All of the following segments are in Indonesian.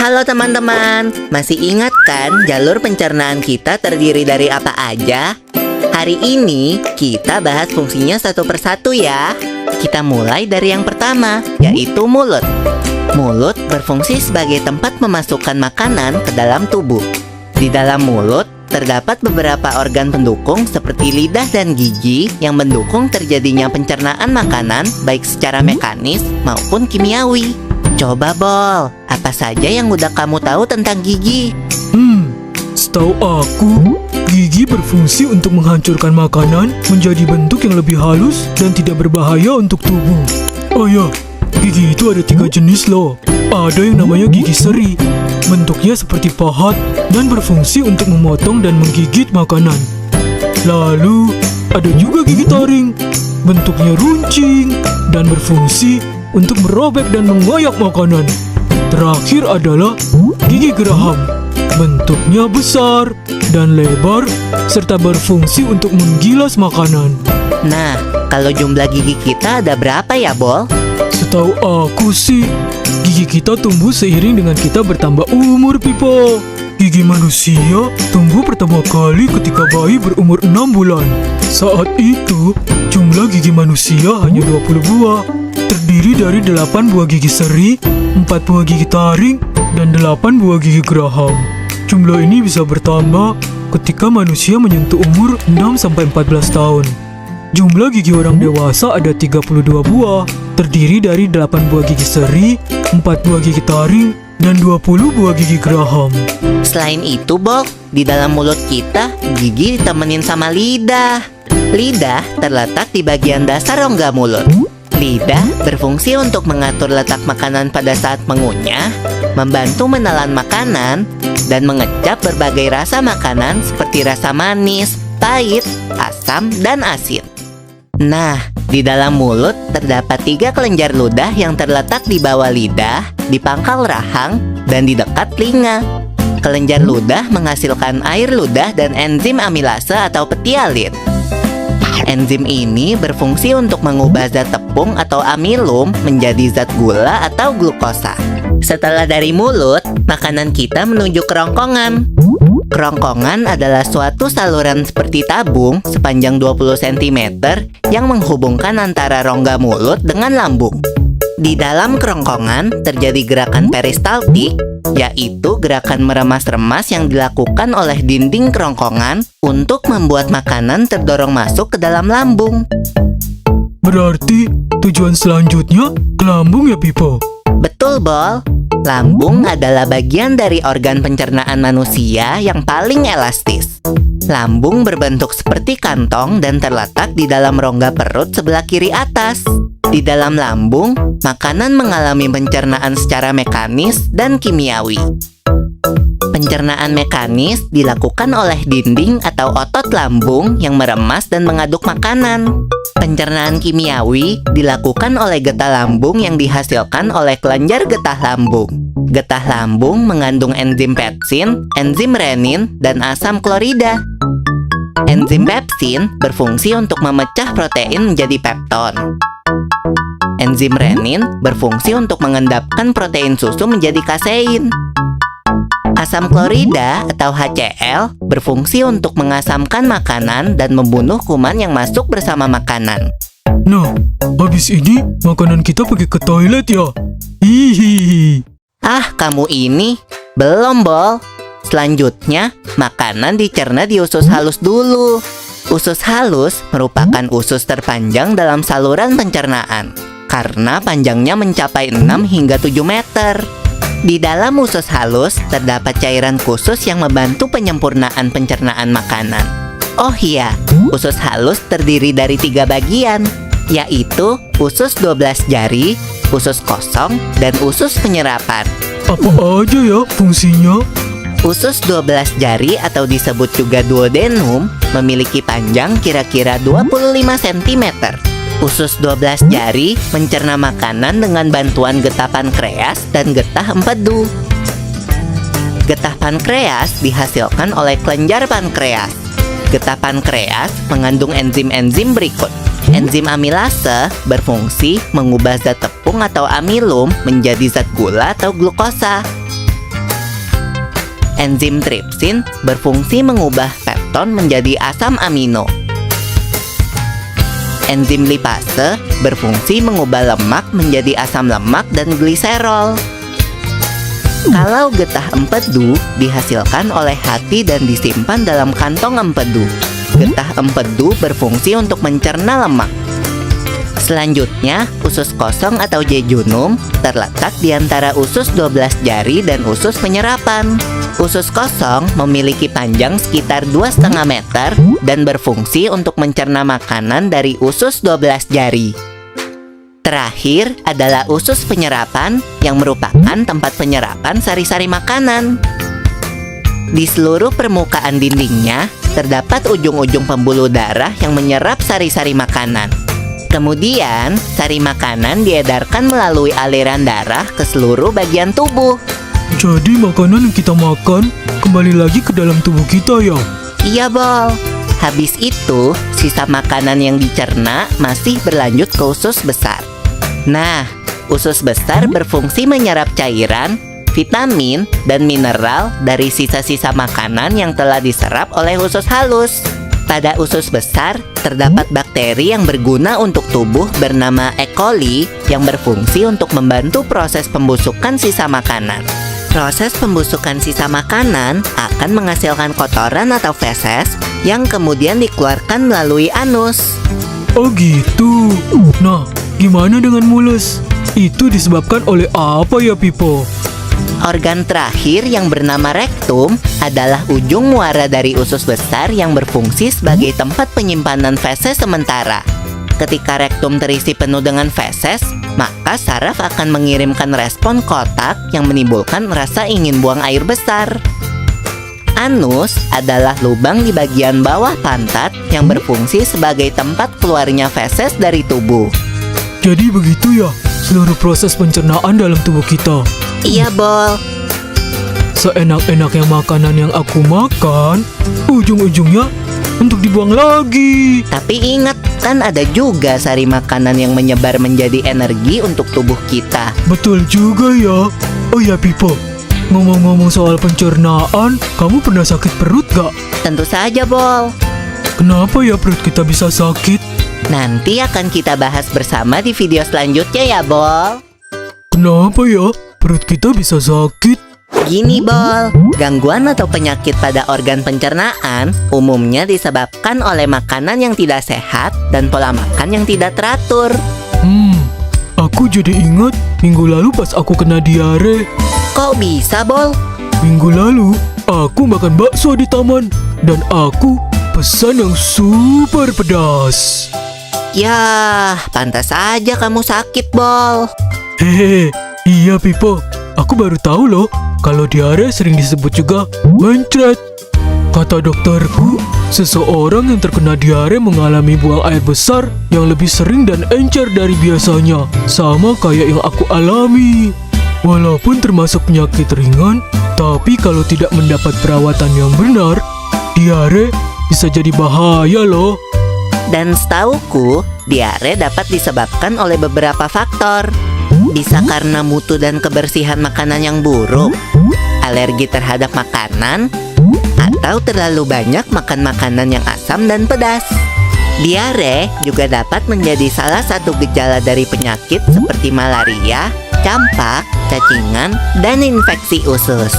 Halo teman-teman, masih ingat kan jalur pencernaan kita terdiri dari apa aja? Hari ini kita bahas fungsinya satu persatu ya. Kita mulai dari yang pertama, yaitu mulut. Mulut berfungsi sebagai tempat memasukkan makanan ke dalam tubuh. Di dalam mulut terdapat beberapa organ pendukung seperti lidah dan gigi yang mendukung terjadinya pencernaan makanan baik secara mekanis maupun kimiawi. Coba Bol, apa saja yang udah kamu tahu tentang gigi? Setahu aku, gigi berfungsi untuk menghancurkan makanan menjadi bentuk yang lebih halus dan tidak berbahaya untuk tubuh. Oh ya, gigi itu ada 3 jenis loh. Ada yang namanya gigi seri. Bentuknya seperti pahat dan berfungsi untuk memotong dan menggigit makanan. Lalu, ada juga gigi taring. Bentuknya runcing dan berfungsi untuk merobek dan mengoyak makanan. Terakhir adalah gigi geraham. Bentuknya besar dan lebar serta berfungsi untuk menggilas makanan. Nah, kalau jumlah gigi kita ada berapa ya Bol? Setahu aku sih, gigi kita tumbuh seiring dengan kita bertambah umur, Pipo. Gigi manusia tumbuh pertama kali ketika bayi berumur 6 bulan. Saat itu, jumlah gigi manusia hanya 20 buah. Terdiri dari 8 buah gigi seri, 4 buah gigi taring, dan 8 buah gigi geraham. Jumlah ini bisa bertambah ketika manusia menyentuh umur 6-14 tahun. Jumlah gigi orang dewasa ada 32 buah, terdiri dari 8 buah gigi seri, 4 buah gigi taring, dan 20 buah gigi geraham. Selain itu Bol, di dalam mulut kita, gigi ditemenin sama lidah. Lidah terletak di bagian dasar rongga mulut. Lidah berfungsi untuk mengatur letak makanan pada saat mengunyah, membantu menelan makanan, dan mengecap berbagai rasa makanan seperti rasa manis, pahit, asam, dan asin. Nah, di dalam mulut terdapat 3 kelenjar ludah yang terletak di bawah lidah, di pangkal rahang, dan di dekat telinga. Kelenjar ludah menghasilkan air ludah dan enzim amilase atau petialin. Enzim ini berfungsi untuk mengubah zat tepung atau amilum menjadi zat gula atau glukosa. Setelah dari mulut, makanan kita menuju kerongkongan. Kerongkongan adalah suatu saluran seperti tabung sepanjang 20 cm yang menghubungkan antara rongga mulut dengan lambung. Di dalam kerongkongan terjadi gerakan peristaltik, yaitu gerakan meremas-remas yang dilakukan oleh dinding kerongkongan untuk membuat makanan terdorong masuk ke dalam lambung. Berarti tujuan selanjutnya ke lambung ya, Pipo? Betul, Bol. Lambung adalah bagian dari organ pencernaan manusia yang paling elastis. Lambung berbentuk seperti kantong dan terletak di dalam rongga perut sebelah kiri atas. Di dalam lambung, makanan mengalami pencernaan secara mekanis dan kimiawi. Pencernaan mekanis dilakukan oleh dinding atau otot lambung yang meremas dan mengaduk makanan. Pencernaan kimiawi dilakukan oleh getah lambung yang dihasilkan oleh kelenjar getah lambung. Getah lambung mengandung enzim pepsin, enzim renin, dan asam klorida. Enzim pepsin berfungsi untuk memecah protein menjadi pepton. Enzim renin berfungsi untuk mengendapkan protein susu menjadi kasein. Asam klorida atau HCl berfungsi untuk mengasamkan makanan dan membunuh kuman yang masuk bersama makanan. Nah, habis ini makanan kita pergi ke toilet ya? Hihihi. Ah, kamu ini belum, Bol. Selanjutnya, makanan dicerna di usus halus dulu. Usus halus merupakan usus terpanjang dalam saluran pencernaan karena panjangnya mencapai 6 hingga 7 meter. Di dalam usus halus terdapat cairan khusus yang membantu penyempurnaan pencernaan makanan. Oh iya, usus halus terdiri dari 3 bagian, yaitu usus 12 jari, usus kosong, dan usus penyerapan. Apa aja ya fungsinya? Usus 12 jari atau disebut juga duodenum memiliki panjang kira-kira 25 cm. Usus 12 jari mencerna makanan dengan bantuan getah pankreas dan getah empedu. Getah pankreas dihasilkan oleh kelenjar pankreas. Getah pankreas mengandung enzim-enzim berikut. Enzim amilase berfungsi mengubah zat tepung atau amilum menjadi zat gula atau glukosa. Enzim tripsin berfungsi mengubah pepton menjadi asam amino. Enzim lipase berfungsi mengubah lemak menjadi asam lemak dan gliserol. Kalau getah empedu dihasilkan oleh hati dan disimpan dalam kantong empedu, getah empedu berfungsi untuk mencerna lemak. Selanjutnya, usus kosong atau jejunum terletak di antara usus 12 jari dan usus penyerapan. Usus kosong memiliki panjang sekitar 2,5 meter dan berfungsi untuk mencerna makanan dari usus 12 jari. Terakhir adalah usus penyerapan yang merupakan tempat penyerapan sari-sari makanan. Di seluruh permukaan dindingnya terdapat ujung-ujung pembuluh darah yang menyerap sari-sari makanan. Kemudian, sari makanan diedarkan melalui aliran darah ke seluruh bagian tubuh. Jadi makanan yang kita makan kembali lagi ke dalam tubuh kita ya? Iya, Bol. Habis itu, sisa makanan yang dicerna masih berlanjut ke usus besar. Nah, usus besar berfungsi menyerap cairan, vitamin, dan mineral dari sisa-sisa makanan yang telah diserap oleh usus halus. Pada usus besar, terdapat bakteri yang berguna untuk tubuh bernama E. coli yang berfungsi untuk membantu proses pembusukan sisa makanan. Proses pembusukan sisa makanan akan menghasilkan kotoran atau feses yang kemudian dikeluarkan melalui anus. Oh gitu. Nah, gimana dengan mulus? Itu disebabkan oleh apa ya, Pipo? Organ terakhir yang bernama rektum adalah ujung muara dari usus besar yang berfungsi sebagai tempat penyimpanan feses sementara. Ketika rektum terisi penuh dengan feses, maka saraf akan mengirimkan respon kotak yang menimbulkan rasa ingin buang air besar. Anus adalah lubang di bagian bawah pantat yang berfungsi sebagai tempat keluarnya feses dari tubuh. Jadi begitu ya, seluruh proses pencernaan dalam tubuh kita. Iya, Bol. Seenak-enaknya makanan yang aku makan, ujung-ujungnya untuk dibuang lagi. Tapi ingat, kan ada juga sari makanan yang menyebar menjadi energi untuk tubuh kita. Betul juga ya. Oh ya, Pipo, ngomong-ngomong soal pencernaan, kamu pernah sakit perut gak? Tentu saja, Bol. Kenapa ya perut kita bisa sakit? Nanti akan kita bahas bersama di video selanjutnya ya, Bol. Kenapa ya perut kita bisa sakit? Gini, Bol, gangguan atau penyakit pada organ pencernaan umumnya disebabkan oleh makanan yang tidak sehat dan pola makan yang tidak teratur. Aku jadi ingat minggu lalu pas aku kena diare. Kok bisa, Bol? Minggu lalu, aku makan bakso di taman dan aku pesan yang super pedas. Yah, pantas aja kamu sakit, Bol. Hehe, iya Pipo. Aku baru tahu loh kalau diare sering disebut juga mencret. Kata dokterku, seseorang yang terkena diare mengalami buang air besar yang lebih sering dan encer dari biasanya, sama kayak yang aku alami. Walaupun termasuk penyakit ringan, tapi kalau tidak mendapat perawatan yang benar, diare bisa jadi bahaya loh. Dan setauku, diare dapat disebabkan oleh beberapa faktor. Bisa karena mutu dan kebersihan makanan yang buruk, alergi terhadap makanan, atau terlalu banyak makan makanan yang asam dan pedas. Diare juga dapat menjadi salah satu gejala dari penyakit seperti malaria, campak, cacingan, dan infeksi usus.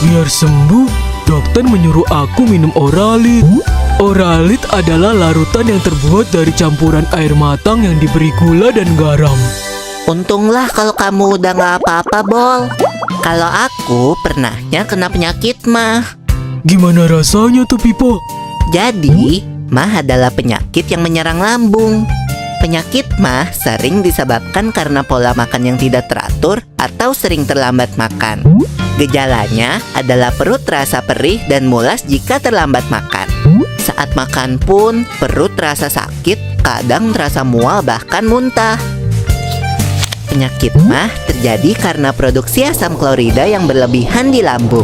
Biar sembuh, dokter menyuruh aku minum Oralit. Oralit adalah larutan yang terbuat dari campuran air matang yang diberi gula dan garam. Untunglah kalau kamu udah gak apa-apa, Bol. Kalau aku pernahnya kena penyakit mah. Gimana rasanya tuh, Pipo? Jadi, mah adalah penyakit yang menyerang lambung. Penyakit mah sering disebabkan karena pola makan yang tidak teratur atau sering terlambat makan. Gejalanya adalah perut terasa perih dan mulas jika terlambat makan. Saat makan pun, perut terasa sakit, kadang terasa mual bahkan muntah. Penyakit mah terjadi karena produksi asam klorida yang berlebihan di lambung.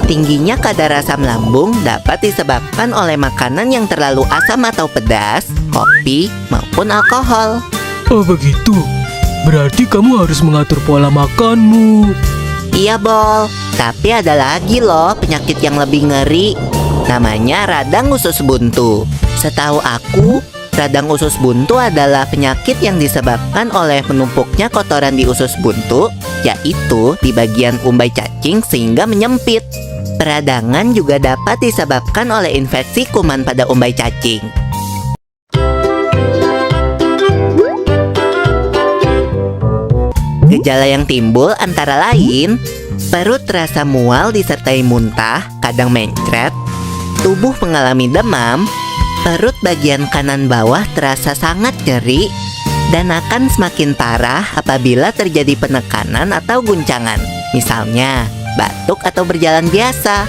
Tingginya kadar asam lambung dapat disebabkan oleh makanan yang terlalu asam atau pedas, kopi, maupun alkohol. Oh begitu, berarti kamu harus mengatur pola makanmu. Iya, Bol. Tapi ada lagi loh penyakit yang lebih ngeri. Namanya radang usus buntu. Setahu aku, radang usus buntu adalah penyakit yang disebabkan oleh menumpuknya kotoran di usus buntu, yaitu di bagian umbai cacing sehingga menyempit. Peradangan juga dapat disebabkan oleh infeksi kuman pada umbai cacing. Gejala yang timbul antara lain perut terasa mual disertai muntah, kadang mencret, tubuh mengalami demam, perut bagian kanan bawah terasa sangat nyeri, dan akan semakin parah apabila terjadi penekanan atau guncangan, misalnya batuk atau berjalan biasa.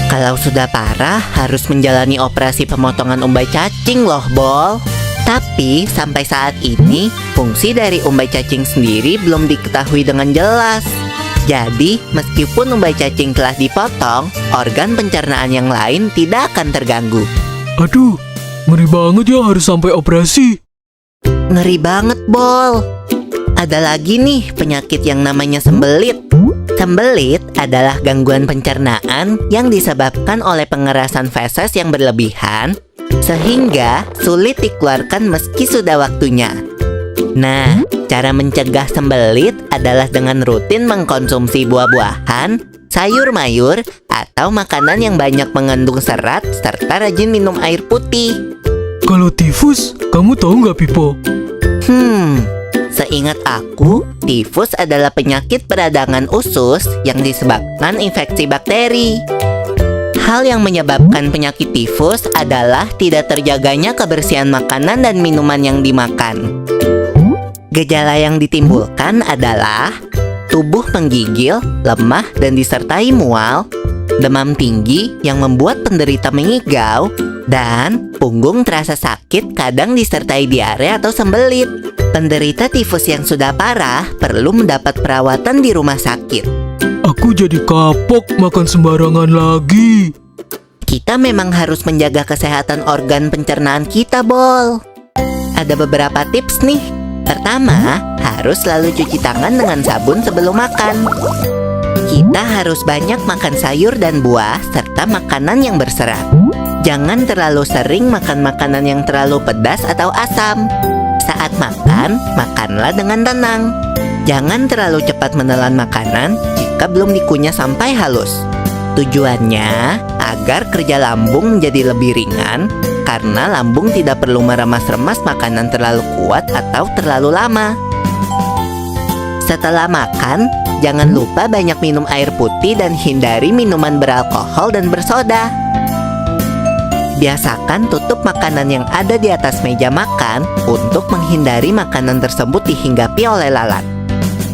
Kalau sudah parah, harus menjalani operasi pemotongan umbai cacing loh, Bol. Tapi sampai saat ini, fungsi dari umbai cacing sendiri belum diketahui dengan jelas. Jadi, meskipun umbai cacing telah dipotong, organ pencernaan yang lain tidak akan terganggu. Aduh, ngeri banget ya harus sampai operasi. Ngeri banget, Bol. Ada lagi nih penyakit yang namanya sembelit. Sembelit adalah gangguan pencernaan yang disebabkan oleh pengerasan feses yang berlebihan, sehingga sulit dikeluarkan meski sudah waktunya. Nah, cara mencegah sembelit adalah dengan rutin mengkonsumsi buah-buahan, sayur mayur, atau makanan yang banyak mengandung serat, serta rajin minum air putih. Kalau tifus, kamu tahu nggak, Pipo? Seingat aku, tifus adalah penyakit peradangan usus yang disebabkan infeksi bakteri. Hal yang menyebabkan penyakit tifus adalah tidak terjaganya kebersihan makanan dan minuman yang dimakan. Gejala yang ditimbulkan adalah tubuh menggigil, lemah dan disertai mual, demam tinggi yang membuat penderita mengigau, dan punggung terasa sakit kadang disertai diare atau sembelit. Penderita tifus yang sudah parah perlu mendapat perawatan di rumah sakit. Aku jadi kapok makan sembarangan lagi. Kita memang harus menjaga kesehatan organ pencernaan kita, Bol. Ada beberapa tips nih. Pertama, harus selalu cuci tangan dengan sabun sebelum makan. Kita harus banyak makan sayur dan buah serta makanan yang berserat. Jangan terlalu sering makan makanan yang terlalu pedas atau asam. Saat makan, makanlah dengan tenang. Jangan terlalu cepat menelan makanan jika belum dikunyah sampai halus. Tujuannya agar kerja lambung menjadi lebih ringan, karena lambung tidak perlu meremas-remas makanan terlalu kuat atau terlalu lama. Setelah makan, jangan lupa banyak minum air putih dan hindari minuman beralkohol dan bersoda. Biasakan tutup makanan yang ada di atas meja makan untuk menghindari makanan tersebut dihinggapi oleh lalat.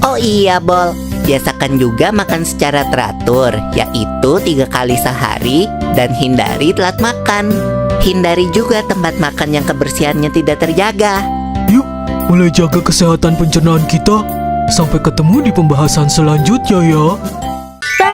Oh iya, Bol, biasakan juga makan secara teratur, yaitu 3 kali sehari, dan hindari telat makan. Hindari juga tempat makan yang kebersihannya tidak terjaga. Yuk, mulai jaga kesehatan pencernaan kita. Sampai ketemu di pembahasan selanjutnya ya.